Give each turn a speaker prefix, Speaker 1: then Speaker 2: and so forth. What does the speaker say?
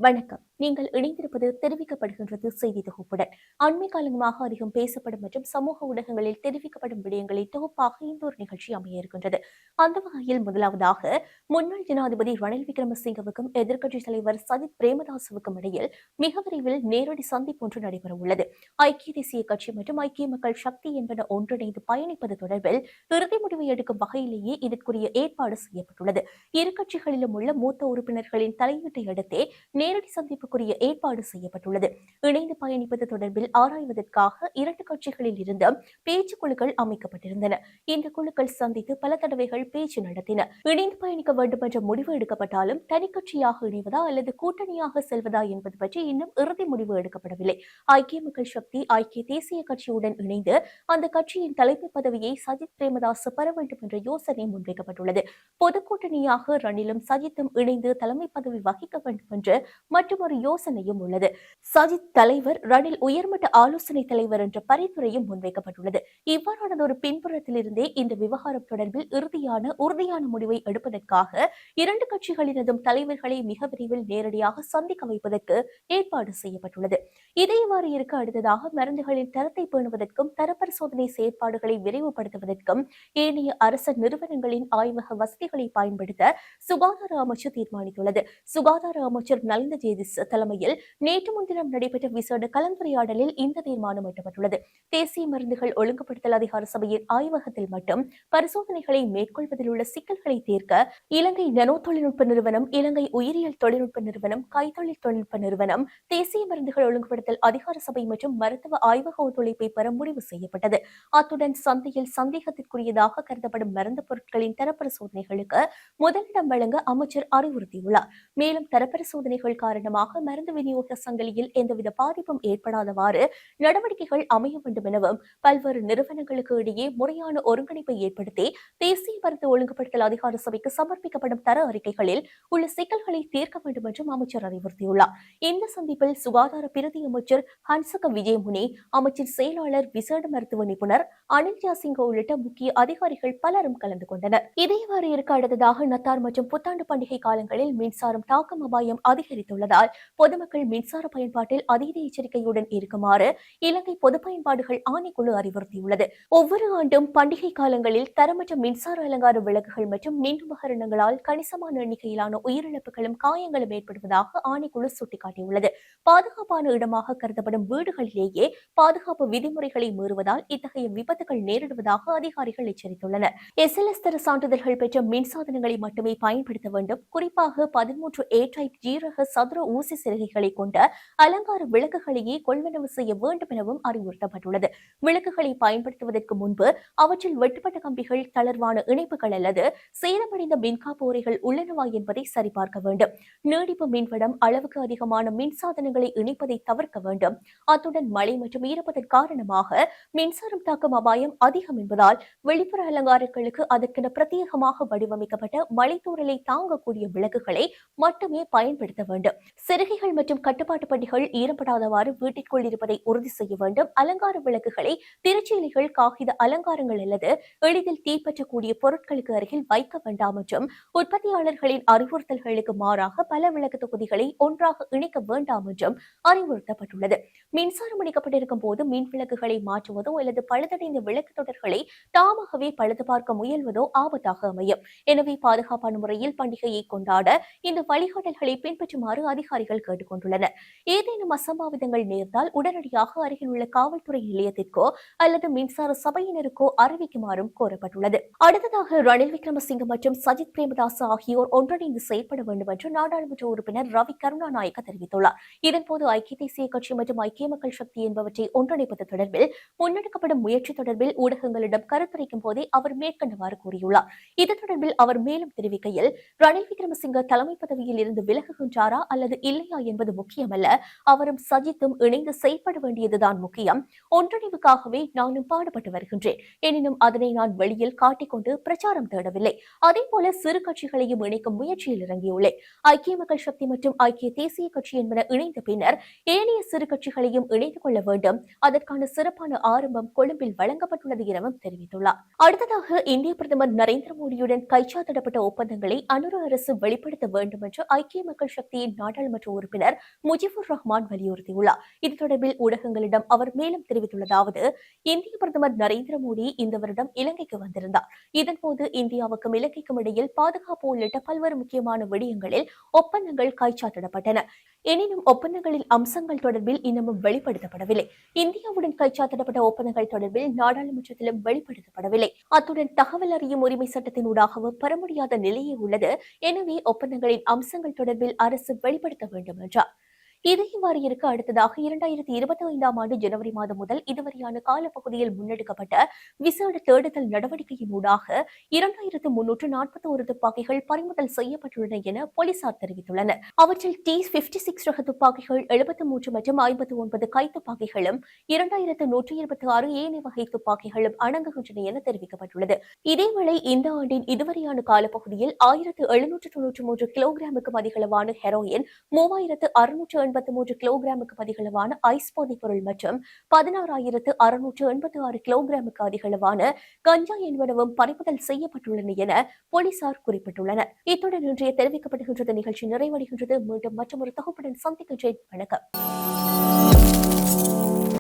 Speaker 1: வணக்கம். நீங்கள் இணைந்திருப்பது தெரிவிக்கப்படுகின்றது செய்தி தொகுப்புடன். அண்மை காலமாக அதிகம் பேசப்படும் மற்றும் சமூக ஊடகங்களில் தெரிவிக்கப்படும் விடயங்களை தொகுப்பாக இந்த ஒரு நிகழ்ச்சி அமைய இருக்கின்றது. அந்த வகையில் முதலாவதாக முன்னாள் ஜனாதிபதி ரணில் விக்ரமசிங்கவுக்கும் எதிர்க்கட்சித் தலைவர் சஜித் பிரேமதாசவுக்கும் இடையில் மிக விரைவில் நேரடி சந்திப்பு ஒன்று நடைபெறவுள்ளது. ஐக்கிய தேசிய கட்சி மற்றும் ஐக்கிய மக்கள் சக்தி என்பன ஒன்றிணைந்து பயணிப்பது தொடர்பில் இறுதி முடிவை எடுக்கும் வகையிலேயே இதற்குரிய ஏற்பாடு செய்யப்பட்டுள்ளது. இரு கட்சிகளிலும் உள்ள மூத்த உறுப்பினர்களின் தலையீட்டை அடுத்தே நேரடி சந்திப்புக்குரிய ஏற்பாடு செய்யப்பட்டுள்ளது. இணைந்து பயணிப்பது தொடர்பில் ஆராய்வதற்காக இரண்டு கட்சிகளில் இருந்து பேச்சுக்குழுக்கள் அமைக்கப்பட்டிருந்தன. இந்த குழுக்கள் சந்தித்து பல தடவைகள் பேச்சு நடத்தின. இணைந்து பயணிக்க வேண்டும் என்ற முடிவு எடுக்கப்பட்டாலும் தனி கட்சியாக இணைவதா அல்லது கூட்டணியாக செல்வதா என்பது பற்றி இன்னும் இறுதி முடிவு எடுக்கப்படவில்லை. ஐக்கிய மக்கள் சக்தி ஐக்கிய தேசிய கட்சியுடன் இணைந்து அந்த கட்சியின் தலைமை பதவியை சஜித் பிரேமதாஸ் பெற வேண்டும் என்ற யோசனை முன்வைக்கப்பட்டுள்ளது. பொது கூட்டணியாக ரணிலும் சஜித்தும் இணைந்து தலைமை பதவி வகிக்க வேண்டும் என்று மற்றொரு யோசனையும் உள்ளது. சஜித் தலைவர், ரணில் உயர்மட்ட ஆலோசனை தலைவர் என்ற பரிந்துரையும் முன்வைக்கப்பட்டுள்ளது. இவ்வாறானதொரு பின்புறத்திலிருந்தே இந்த விவகாரம் தொடர்பில் உறுதியான முடிவை எடுப்பதற்காக இரண்டு கட்சிகளினதும் தலைவர்களை மிக விரைவில் நேரடியாக சந்திக்க வைப்பதற்கு ஏற்பாடு செய்யப்பட்டுள்ளது. இதேவாறு இருக்க அடுத்ததாக மருந்துகளின் தரத்தை பேணுவதற்கும் தர பரிசோதனை செயற்பாடுகளை விரைவுபடுத்துவதற்கும் ஏனைய அரச நிறுவனங்களின் ஆய்வக வசதிகளை பயன்படுத்த சுகாதார அமைச்சு தீர்மானித்துள்ளது. சுகாதார அமைச்சர் நலிந்த ஜேதிஸ் தலைமையில் நேற்று முன்தினம் நடைபெற்ற விசேட கலந்துரையாடலில் இந்த தீர்மானம் எட்டப்பட்டுள்ளது. தேசிய மருந்துகள் ஒழுங்குபடுத்தல் அதிகார சபையின் ஆய்வகத்தில் மட்டும் பரிசோதனைகளை மேற்கொள்வதில் உள்ள சிக்கல்களை தீர்க்க இலங்கை நனோ தொழில்நுட்ப நிறுவனம், இலங்கை உயிரியல் தொழில்நுட்ப நிறுவனம், கைத்தொழில் தொழில்நுட்ப நிறுவனம், தேசிய மருந்துகள் ஒழுங்குபடுத்தல் அதிகார சபை மற்றும் மருத்துவ ஆய்வக ஒத்துழைப்பை பெற முடிவு செய்யப்பட்டது. அத்துடன் சந்தையில் சந்தேகத்திற்குரியதாக கருதப்படும் மருந்து பொருட்களின் தரப்பரிசோதனைகளுக்கு முதலிடம் வழங்க அமைச்சர் அறிவுறுத்தியுள்ளார். மேலும் தரப்பரிசோதனைகள் காரணமாக மருந்து விநியோக சங்கிலியில் எந்தவித பாதிப்பும் ஏற்படாதவாறு நடவடிக்கைகள் அமைய வேண்டும் எனவும் பல்வேறு நிறுவனங்களுக்கு இடையே முறையான ஒருங்கிணைப்பை ஏற்படுத்தி தேசிய மருந்து ஒழுங்குபடுத்தல் அதிகார சபைக்கு சமர்ப்பிக்கப்படும் தர அறிக்கைகளில் உள்ள சிக்கல்களை தீர்க்க வேண்டும் என்றும் அமைச்சர் அறிவுறுத்தியுள்ளார். இந்த சந்திப்பில் சுகாதார பிரதி அமைச்சர் ஹன்சக விஜயமுனி, அமைச்சர் செயலாளர், விசேட மருத்துவ நிபுணர் அனில் ஜாசிங்க உள்ளிட்ட முக்கிய அதிகாரிகள் பலரும் கலந்து கொண்டனர். இதேவாறு இருக்க அடுத்ததாக நத்தார் மற்றும் புத்தாண்டு பண்டிகை காலங்களில் மின்சாரம் தாக்கம் அபாயம் அதிகரித்துள்ளதால் பொதுமக்கள் மின்சார பயன்பாட்டில் அதீத எச்சரிக்கையுடன் இருக்குமாறு இலங்கை பொது பயன்பாடுகள் ஆணைக்குழு அறிவுறுத்தியுள்ளது. ஒவ்வொரு ஆண்டும் பண்டிகை காலங்களில் தரமற்ற மின்சார அலங்கார விளக்குகள் மற்றும் மின் உபகரணங்களால் கணிசமான எண்ணிக்கையிலான உயிரிழப்புகளும் காயங்களும் ஏற்படுவதாக ஆணைக்குழு சுட்டிக்காட்டியுள்ளது. பாதுகாப்பான இடமாக கருதப்படும் வீடுகளிலேயே பாதுகாப்பு விதிமுறைகளை மீறுவதால் இத்தகைய விபத்துகள் நேரிடுவதாக அதிகாரிகள் எச்சரித்துள்ளனர். எஸ்எல்எஸ் தர சான்றிதழ்கள் பெற்ற மின்சாதனங்களை மட்டுமே பயன்படுத்த வேண்டும். குறிப்பாக 13 ஏ டைப் ஜி ரக சதுர ஊசி சிறகைகளை கொண்ட அலங்கார விளக்குகளையே கொள்வனவு செய்ய வேண்டும் எனவும் அறிவுறுத்தப்பட்டுள்ளது. விளக்குகளை பயன்படுத்துவதற்கு முன்பு அவற்றில் வெட்டுப்பட்ட கம்பிகள், தளர்வான இணைப்புகள் அல்லது சேதமடைந்த மின்காப்பு உரைகள் உள்ளனவா என்பதை சரிபார்க்க வேண்டும். நீடிப்பு மின்வடம், அளவுக்கு அதிகமான மின்சாதனங்களை இணைப்பதை தவிர்க்க வேண்டும். அத்துடன் மழை மற்றும் ஈரப்பதன் காரணமாக மின்சாரம் தாக்கும் அபாயம் அதிகம் என்பதால் வெளிப்புற அலங்காரங்களுக்கு அதற்கென பிரத்யேகமாக வடிவமைக்கப்பட்ட மழைத்தூரலை தாங்கக்கூடிய விளக்குகளை மட்டுமே பயன்படுத்த வேண்டும். சிறுகைகள் மற்றும் கட்டுப்பாட்டு பட்டிகள் ஈரப்படாதவாறு வீட்டிற்குள் இருப்பதை உறுதி செய்ய வேண்டும். அலங்கார விளக்குகளை திருச்சீலைகள், காகித அலங்காரங்கள் அல்லது எளிதில் தீப்பற்றக்கூடிய பொருட்களுக்கு அருகில் வைக்க வேண்டாம் என்றும் உற்பத்தியாளர்களின் அறிவுறுத்தல்களுக்கு மாறாக பல விளக்கு தொகுதிகளை ஒன்றாக இணைக்க வேண்டாம் என்றும் அறிவுறுத்தப்பட்டுள்ளது. மின்சாரம் இணைக்கப்பட்டிருக்கும் போது மின் விளக்குகளை மாற்றுவதோ அல்லது பழுதடைந்த விளக்கு தொடர்களை தாமாகவே பழுது பார்க்க முயல்வதோ ஆபத்தாக அமையும். எனவே பாதுகாப்பான முறையில் பண்டிகையை கொண்டாட இந்த வழிகாட்டல்களை பின்பற்றுமாறு அதிகாரிகள் கேட்டுக் கொண்டுள்ளனர். ஏதேனும் அசம்பாவிதங்கள் நேர்ந்தால் உடனடியாக அருகில் உள்ள காவல்துறை நிலையத்திற்கோ அல்லது மின்சார சபையினருக்கோ அறிவிக்குமாறும் கோரப்பட்டுள்ளது. அடுத்ததாக ரணில் விக்ரமசிங்க மற்றும் சஜித் பிரேமதாஸ் ஆகியோர் ஒன்றிணைந்து செயல்பட வேண்டும் என்று நாடாளுமன்ற உறுப்பினர் ரவி கருணாநாயக்க தெரிவித்துள்ளார். இதன்போது ஐக்கிய தேசிய கட்சி மற்றும் ஐக்கிய மக்கள் சக்தி என்பவற்றை ஒன்றிணைப்பது தொடர்பில் முன்னெடுக்கப்படும் முயற்சி தொடர்பில் ஊடகங்களிடம் கருத்துரைக்கும் போதே அவர் மேற்கண்டவாறு கூறியுள்ளார். இது தொடர்பில் அவர் மேலும் தெரிவிக்கையில், ரணில் விக்ரமசிங்க தலைமை பதவியில் இருந்து விலகுகின்றாரா அல்லது இல்லையா என்பது முக்கியமல்ல, அவரும் சஜித்தும் இணைந்து செயல்பட வேண்டியதுதான் முக்கியம். ஒன்றிணைவுக்காகவே நானும் பாடுபட்டு வருகின்றேன். எனினும் அதனை நான் வெளியில் காட்டிக்கொண்டு பிரச்சாரம் தேடவில்லை. அதேபோல சிறு கட்சிகளையும் இணைக்கும் முயற்சியில் இறங்கியுள்ளேன். ஐக்கிய மக்கள் சக்தி மற்றும் ஐக்கிய தேசிய கட்சி என்பன இணைந்த பின்னர் ஏனைய சிறு கட்சிகளையும் இணைந்து கொள்ள வேண்டும். அதற்கான சிறப்பான ஆரம்பம் கொழும்பில் வழங்கப்பட்டுள்ளது எனவும் தெரிவித்துள்ளார். அடுத்ததாக இந்திய பிரதமர் நரேந்திர மோடியுடன் கைச்சாத்திடப்பட்ட ஒப்பந்தங்களை அனுர அரசு வெளிப்படுத்த வேண்டும் என்று ஐக்கிய மக்கள் சக்தியின் நாடாளுமன்ற நாடாளுமன்ற உறுப்பினர் முஜிபுர் ரஹ்மான் வலியுறுத்தியுள்ளார். இது தொடர்பில் ஊடகங்களிடம் அவர் மேலும் தெரிவித்துள்ளதாவது, இந்திய பிரதமர் நரேந்திர மோடி இந்த வருடம் இலங்கைக்கு வந்திருந்தார். இதன்போது இந்தியாவுக்கும் இலங்கைக்கும் இடையில் பாதுகாப்பு உள்ளிட்ட பல்வேறு முக்கியமான விடயங்களில் ஒப்பந்தங்கள் கைச்சாத்திடப்பட்டன. எனினும் ஒப்பந்தங்களின் அம்சங்கள் தொடர்பில் இன்னமும் வெளிப்படுத்தப்படவில்லை. இந்தியாவுடன் கைச்சாத்திடப்பட்ட ஒப்பந்தங்கள் தொடர்பில் நாடாளுமன்றத்திலும் வெளிப்படுத்தப்படவில்லை. அத்துடன் தகவல் அறியும் உரிமை சட்டத்தினூடாகவும் பெற முடியாத நிலையே உள்ளது. எனவே ஒப்பந்தங்களின் அம்சங்கள் தொடர்பில் அரசு வெளிப்படுத்த வேண்டும் என்றார். இது இவ்வாறு இருக்க, அடுத்ததாக 2025ஆம் ஆண்டு ஜனவரி மாதம் முதல் இதுவரையான காலப்பகுதியில் முன்னெடுக்கப்பட்ட விசேட தேடுதல் நடவடிக்கையின் ஊடாக 2341 துப்பாக்கிகள் பறிமுதல் செய்யப்பட்டுள்ளன என போலீசார் தெரிவித்துள்ளனர். அவற்றில் T56 ரக துப்பாக்கிகள் 73 மற்றும் 59 கைத்துப்பாக்கிகளும் 2126 ஏனைய வகை துப்பாக்கிகளும் அடங்குகின்றன என தெரிவிக்கப்பட்டுள்ளது. இதேவேளை இந்த ஆண்டின் இதுவரையான காலப்பகுதியில் 1793 கிலோகிராமுக்கும் அதிகளவான ஹெரோயின், 3683 கிலோகிராமுக்கு அதிகளவான ஐஸ் போதைப் பொருள் மற்றும் 16,686 கிலோகிராமுக்கு அதிகளவான கஞ்சா என்பனவும் பறிமுதல் செய்யப்பட்டுள்ளன என போலீசார் குறிப்பிட்டுள்ளனர். இத்துடன் இன்றைய தெரிவிக்கப்படுகின்றது நிகழ்ச்சி நிறைவடைகின்றது. மீண்டும் மற்றொரு தொகுப்புடன் சந்திக்கின்றேன். வணக்கம்.